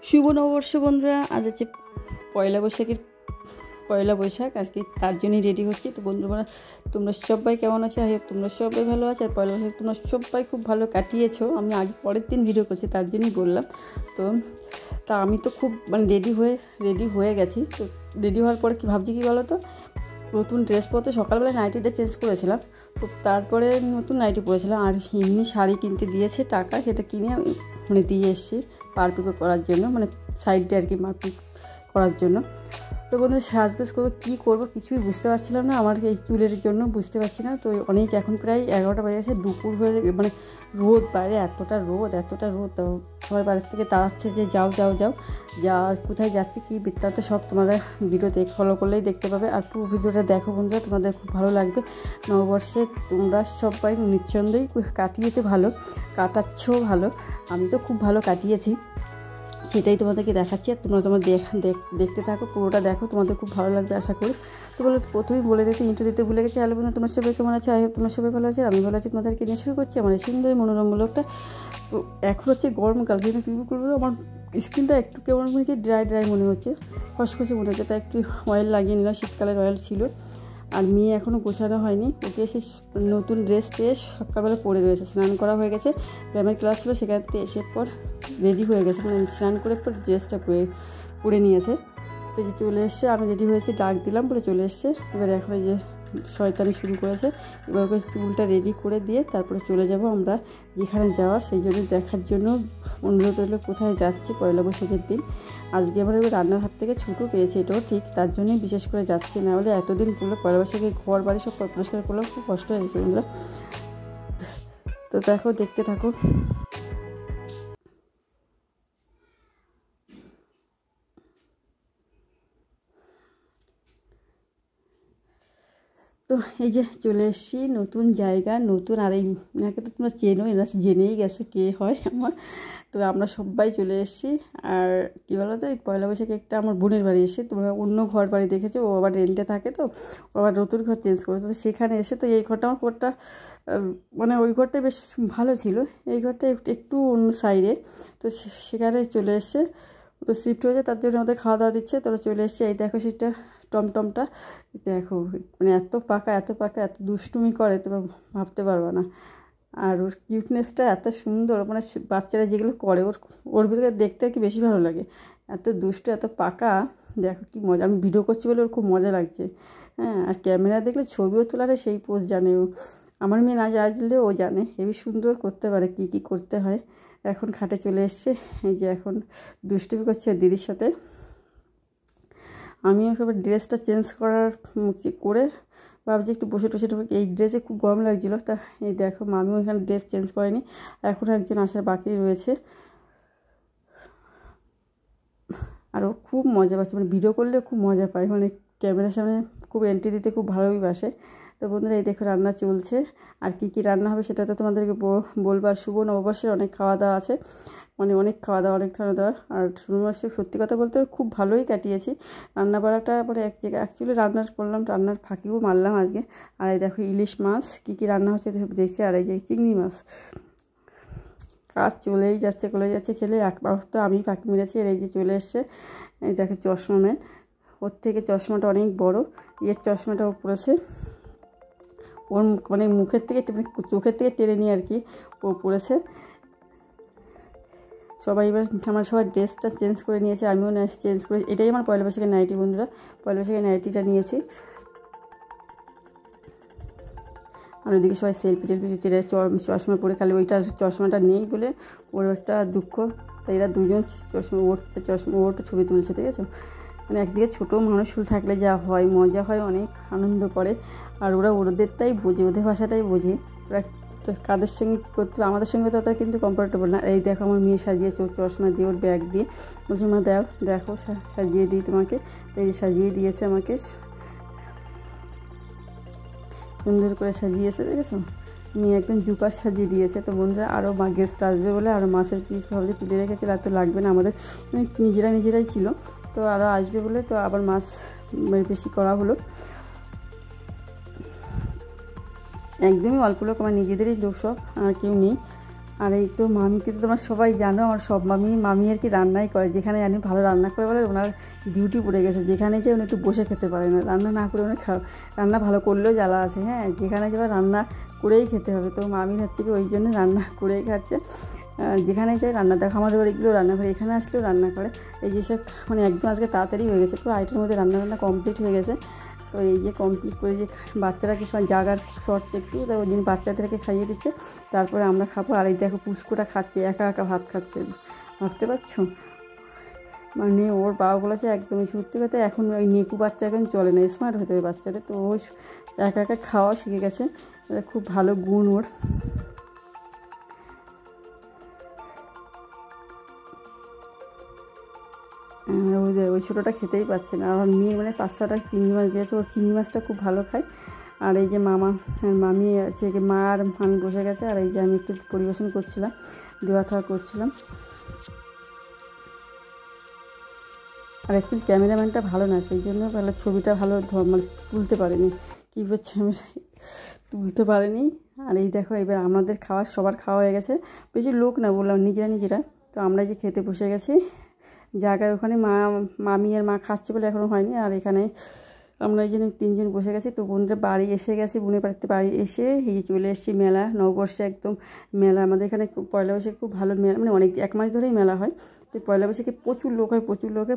শুভ নববর্ষ বন্ধুরা। আজ হচ্ছে পয়লা বৈশাখ আর কি, তার জন্যই রেডি হচ্ছি। তো বন্ধুরা, তোমরা সবাই কেমন আছো? আই হোপ তোমরা সবাই ভালো আছো। আর পয়লা বৈশাখ তোমরা সবাই খুব ভালো কাটিয়েছো। আমি আগে পরের দিন ভিডিও করছি, তার জন্যই বললাম। তা আমি তো খুব রেডি হয়ে গেছি। তো রেডি হওয়ার পরে কি ভাবছি কি বলো তো, নতুন ড্রেস পরতে সকালবেলা নাইটিটা চেঞ্জ করেছিলাম, তো তারপরে নতুন নাইটি পরেছিলাম। আর এমনি শাড়ি কিনতে দিয়েছে টাকা, সেটা কিনে আমি দিয়ে এসেছি মারপিকো করার জন্য, সাইডে আর কি মারপিক করার জন্য। তো বন্ধু, সাজগোজ করবো, কী করবো কিছুই বুঝতে পারছিলাম না। আমার এই চুলের জন্য বুঝতে পারছি না। তো অনেক, এখন প্রায় 11টা বাজে গেছে, দুপুর হয়ে রোদ বাইরে, এতটা রোদ। তো সবাই বাড়ির থেকে তাড়াচ্ছে যে যাও কোথায় যাচ্ছে কী বৃত্তান্ত সব তোমাদের ভিডিওতে ফলো করলেই দেখতে পাবে। আর পুরো ভিডিওটা দেখো বন্ধুরা, তোমাদের খুব ভালো লাগবে। নববর্ষে তোমরা সবাই নিঃসন্দেহেই কাটিয়েছো ভালো, কাটাচ্ছো ভালো। আমি তো খুব ভালো কাটিয়েছি, সেটাই তোমাদেরকে দেখাচ্ছি। আর তোমরা দেখতে থাকো, পুরোটা দেখো, তোমাদের খুব ভালো লাগবে আশা করি। তো প্রথমেই বলে দিতে, ইন্ট্রো দিতে ভুলে গেছি। হ্যালো বন্ধু, তোমার সবাই কেমন আছে? আই হোপ তোমরা সবাই ভালো আছে, আমি ভালো আছি। তোমাদেরকে নিয়ে শুরু করছি আমার এই সুন্দর মনোরম ব্লগটা। তো এখন হচ্ছে গরমকাল, কিন্তু কী করবো, আমার স্কিনটা একটু কেমন ড্রাই মনে হচ্ছে, খসখসে মনে হচ্ছে। তাই একটু অয়েল লাগিয়ে নিলাম, শীতকালের অয়েল ছিল। আর মেয়ে এখনও গোছানো হয়নি, ওকে এসে নতুন ড্রেস পেয়ে সকালবেলা পরে রয়েছে। স্নান করা হয়ে গেছে, ব্যায়ামের ক্লাস ছিল, সেখান থেকে এসে পর রেডি হয়ে গেছে, স্নান করে পর ড্রেসটা পরে নিয়েছে। তো যে চলে এসছে, আমি রেডি হয়েছি, ডাক দিলাম বলে চলে এসছে। এবার এখন এই যে শয়তানি শুরু করেছে। এবার ওকে চুলটা রেডি করে দিয়ে তারপরে চলে যাব আমরা যেখানে যাওয়ার, সেই জন্য দেখার জন্য অনুরোধ হলো কোথায় যাচ্ছি পয়লা বৈশাখের দিন। আজকে আমার এবার রান্নার হাত থেকে ছুটো পেয়েছে, এটাও ঠিক, তার জন্যই বিশেষ করে যাচ্ছি। না হলে এতদিন পুরো পয়লা বৈশাখে ঘর বাড়ি সব পরিষ্কার করলাম, খুব কষ্ট হয়ে গেছে বন্ধুরা। তো দেখো, দেখতে থাকো। তো এই যে চলে এসেছি নতুন জায়গা, নতুন। আর এই এনাকে তো তোমরা চেনো, এরা জেনেই গেছো কে হয় আমার। তো আমরা সবাই চলে এসেছি। আর কী বলো তো, এই পয়লা বৈশাখে একটা আমার বোনের বাড়ি এসে, তোমরা অন্য ঘর বাড়ি দেখেছো, ও আবার রেন্টে থাকে, তো ও আবার নতুন ঘর চেঞ্জ করেছে। তো সেখানে এসে, তো এই ঘরটা আমার ওই ঘরটা বেশ ভালো ছিল, এই ঘরটা একটু অন্য সাইডে। তো সেখানে চলে এসছে, তো শিফট হয়েছে, তার জন্য আমাদের খাওয়া দাওয়া দিচ্ছে। তোরা চলে এসছে, এই দেখো সেটা টমটমটা দেখো, এত পাকা এত দুষ্টুমি করে তোমরা ভাবতে পারবে না। আর ওর কিউটনেসটা এত সুন্দর, বাচ্চারা যেগুলো করে ওর ভিতরে দেখতে আর কি বেশি ভালো লাগে। এত দুষ্ট, এত পাকা, দেখো কি মজা। আমি ভিডিও করছি বলে ওর খুব মজা লাগছে। হ্যাঁ, আর ক্যামেরা দেখলে ছবিও তোলারে সেই পোজ জানে ও। আমার মেয়ে না জানলেও ও জানে, হেবি সুন্দর করতে পারে কী করতে হয়। এখন খাটে চলে এসছে, এই যে এখন দুষ্টুমি করছে দিদির সাথে। আমিও সবার ড্রেসটা চেঞ্জ করে ভাবছি একটু বসে টসে, এই ড্রেসে খুব গরম লাগছিলো। তা এই দেখো, মামিও এখানে ড্রেস চেঞ্জ করেনি, এখনও একজন আসার বাকি রয়েছে। আরও খুব মজা পাচ্ছে, ভিডিও করলে খুব মজা পায়, ক্যামেরার সামনে খুব এন্ট্রি দিতে খুব ভালোই বাসে। তো বন্ধুরা, এই দেখো রান্না চলছে। আর কী রান্না হবে সেটা তো তোমাদেরকে বলবো। আর শুভ নববর্ষের অনেক খাওয়া দাওয়া আছে, অনেক খাওয়া দাওয়া, অনেক খাওয়া দাওয়া। আর শুধুমাত্র সত্যি কথা বলতে খুব ভালোই কাটিয়েছি। রান্না বাড়াটা এক জায়গায় অ্যাকচুয়ালি রান্নার ফাঁকিও মারলাম আজকে। আর এই দেখো ইলিশ মাছ, কী রান্না হচ্ছে দেখছি। আর এই যে চিংড়ি মাছ, কাজ চলেই যাচ্ছে খেলে। একবার তো আমি ফাঁকি মেরেছি। আর এই যে চলে এসছে, এই দেখো চশমা ম্যান, ওর থেকে চশমাটা অনেক বড়, চশমাটাও পড়েছে ওর, মুখের থেকে চোখের থেকে টেনে নিয়ে আর কি ও পড়েছে। আমার সবাই ড্রেসটা চেঞ্জ করে নিয়েছে, আমিও চেঞ্জ করে, এটাই আমার পয়লা বৈশাখের নাইটি বন্ধুরা। পয়লা বৈশাখের নাইটিটা নিয়েছি। আর ওইদিকে সবাই সেলফি চেড়ে চশমা পরে, খালি ওইটার চশমাটা নেই বলে ওর একটা দুঃখ। তাই এরা দুজন ওরটা ছবি তুলছে, ঠিক আছে। এক জায়গায় ছোটো মানুষ থাকলে যা হয়, মজা হয়, অনেক আনন্দ করে। আর ওরা ওদেরটাই বোঝে, ওদের ভাষাটাই বোঝে। ওরা তো কাদের সঙ্গে কী করতে হবে, আমাদের সঙ্গে তো কিন্তু কমফোর্টেবল না। এই দেখো আমার মেয়ে সাজিয়েছে, ওর চশমা দিয়ে, ওর ব্যাগ দিয়ে। বলছে মা দেখো সাজিয়ে দিই তোমাকে। এই সাজিয়ে দিয়েছে আমাকে, সুন্দর করে সাজিয়েছে, দেখেছো। মেয়ে একদম জুপার সাজিয়ে দিয়েছে। তো বন্ধুরা, আরও গেস্ট আসবে বলে আরও মাছের পিস ভাবছে তুলে রেখেছিল, আর তো লাগবে না আমাদের, নিজেরাই ছিল। তো আরও আসবে বলে তো আবার মাছ বেশি করা হলো। একদমই অল্প লোক, আমার নিজেদেরই লোক সব, আর কেউ নেই। আর এই তো মামিকে তো তোমরা সবাই জানো, আমার সব মামি আর কি রান্নাই করে, যেখানে জানি ভালো রান্না করে বলে ওনার ডিউটি পড়ে গেছে, যেখানে যাই উনি একটু বসে খেতে পারে না, রান্না না করে উনি রান্না ভালো করলেও জ্বালা আছে, হ্যাঁ যেখানে যাবে রান্না করেই খেতে হবে। তো মামির হচ্ছে কি ওই জন্য রান্না করেই খাচ্ছে, যেখানে যাই রান্না, দেখো আমাদের বাড়িগুলো রান্না করে, এখানে আসলেও রান্না করে। এই যেসব মানে একদম আজকে তাড়াতাড়ি হয়ে গেছে, পুরো আইটের মধ্যে রান্না কমপ্লিট হয়ে গেছে। তো এই যে কমপ্লিট করে যে বাচ্চারাকে জাগার শর্ট একটু, তাই ওই জন্য বাচ্চাদেরকে খাইয়ে দিচ্ছে, তারপরে আমরা খাবো। আর এই দেখো পুষ্কুটা খাচ্ছে, একা একা ভাত খাচ্ছে, ভাবতে পারছো, মানে ওর বাবা বলেছে একদমই সত্যি কথা, এখন ওই নেকু বাচ্চা এখন চলে না, স্মার্ট হতে হবে বাচ্চাদের, তো ও একা একা খাওয়া শিখে গেছে, এটা খুব ভালো গুণ ওর। ওই ছোটোটা খেতেই পারছে না, আর মেয়ে মানে 5-6টা চিংড়ি মাছ দিয়েছে, ওর চিংড়ি মাছটা খুব ভালো খায়। আর এই যে মামি আছে, মা আর মামি বসে গেছে, আর এই যে আমি একটু পরিবেশন করছিলাম, দেওয়া থাওয়া করছিলাম। আর অ্যাকচুয়ালি ক্যামেরাম্যানটা ভালো না, সেই জন্য তাহলে ছবিটা ভালো মানে তুলতে পারিনি, কী বলছে আমি তুলতে পারিনি। আর এই দেখো এবার আমাদের সবার খাওয়া হয়ে গেছে, বেশি লোক না বললাম, নিজেরা। তো আমরা যে খেতে বসে গেছি জায়গায়, ওখানে মামি আর মা খাচ্ছে বলে এখনও হয়নি। আর এখানে আমরা এই জন্য 3জন বসে গেছি। তো বোনদের বাড়ি এসে গেছি, বোনের বাড়ি এসে এই চলে এসেছি মেলা, নববর্ষে একদম মেলা। আমাদের এখানে পয়লা বৈশাখে খুব ভালো মেলা, মানে অনেক 1 মাস ধরেই মেলা হয়। তো পয়লা বৈশাখে প্রচুর লোক হয়,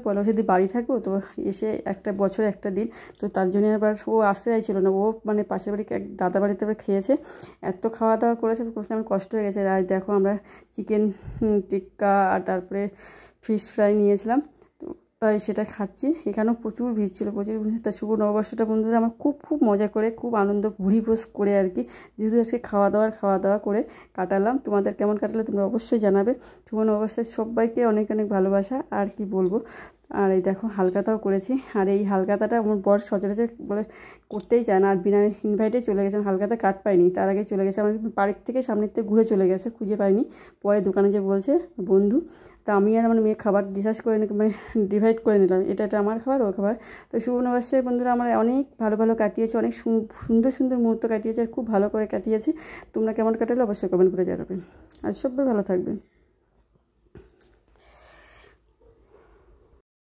পয়লা বৈশাখে বাড়ি থাকবো, তো এসে একটা বছরে একটা দিন, তো তার জন্য আবার ও আসতে চাইছিল না, ও মানে পাশের বাড়ি দাদা বাড়িতে আবার খেয়েছে, এত খাওয়া দাওয়া করেছে, আমার কষ্ট হয়ে গেছে। আর দেখো আমরা চিকেন টিক্কা আর তারপরে ফিশ ফ্রাই নিয়েছিলাম, তো তাই সেটা খাচ্ছি। এখানেও প্রচুর ভিড় ছিল, তা শুভ নববর্ষটা বন্ধুরা আমার খুব মজা করে, খুব আনন্দ ভুড়িভোজ করে আর কি, যেহেতু আজকে খাওয়া দাওয়া করে কাটালাম। তোমাদের কেমন কাটালে তোমরা অবশ্যই জানাবে। শুভ নববর্ষের সবাইকে অনেক ভালোবাসা, আর কি বলবো। আর এই দেখো হালকাতাও করেছি, আর এই হালকাতাটা আমার বর সচরাচর বলে করতেই চায় না, আর বিনা ইনভাইটে চলে গেছে, হালকাতা কাট পাইনি, তার আগে চলে গেছে, আমার বাড়ির থেকে সামনের থেকে ঘুরে চলে গেছে, খুঁজে পাইনি। পরে দোকানে যে বলছে বন্ধু, তা আমি আর আমার মেয়ে খাবার ডিসাইড করে মানে ডিভাইড করে নিলাম, এটা আমার খাবার ও খাবার। তো শুভ নববর্ষে বন্ধুরা আমরা অনেক ভালো কাটিয়েছি, অনেক সুন্দর মুহূর্ত কাটিয়েছি, আর খুব ভালো করে কাটিয়েছি। তোমরা কেমন কাটালে অবশ্যই কমেন্ট করে জানাবে, আর সবাই ভালো থাকবে।